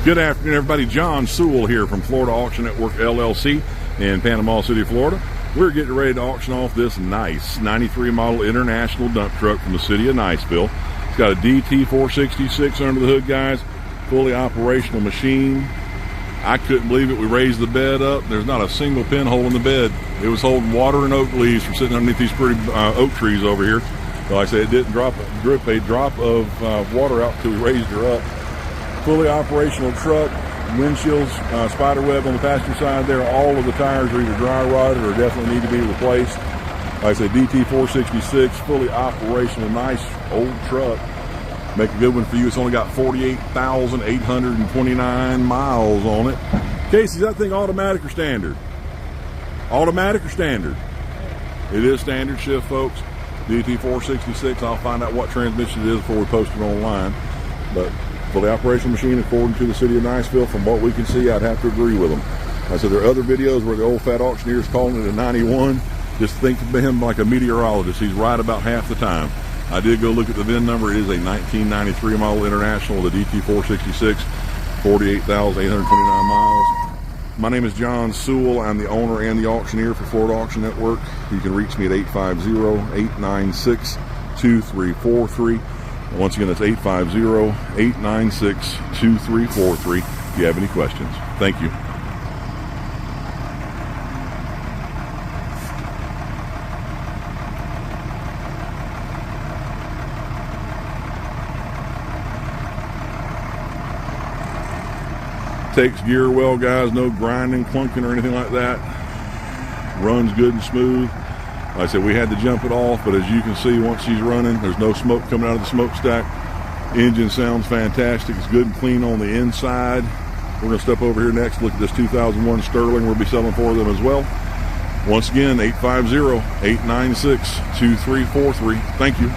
Good afternoon, everybody. John Sewell here from Florida Auction Network, LLC in Panama City, Florida. We're getting ready to auction off this nice 93 model international dump truck from the City of Niceville. It's got a DT466 under the hood, guys. Fully operational machine. I couldn't believe it. We raised the bed up. There's not a single pinhole in the bed. It was holding water and oak leaves from sitting underneath these pretty oak trees over here. So like I said, it didn't drip a drop of water out until we raised her up. Fully operational truck, windshields, spider web on the passenger side there. All of the tires are either dry rotted or definitely need to be replaced. Like I said, DT466, fully operational, nice old truck. Make a good one for you. It's only got 48,829 miles on it. Casey, is that thing automatic or standard? Automatic or standard? It is standard shift, folks. DT466. I'll find out what transmission it is before we post it online. But fully operational machine, according to the City of Niceville, from what we can see, I'd have to agree with them. I said there are other videos where the old fat auctioneer's calling it a 91. Just think of him like a meteorologist. He's right about half the time. I did go look at the VIN number. It is a 1993 model international with a DT466, 48,829 miles. My name is John Sewell. I'm the owner and the auctioneer for Florida Auction Network. You can reach me at 850-896-2343. Once again, that's 850-896-2343 if you have any questions. Thank you. Takes gear well, guys. No grinding, clunking, or anything like that. Runs good and smooth. Like I said, we had to jump it off, but as you can see, once she's running, there's no smoke coming out of the smokestack. Engine sounds fantastic. It's good and clean on the inside. We're going to step over here next, look at this 2001 Sterling. We'll be selling for them as well. Once again, 850-896-2343. Thank you.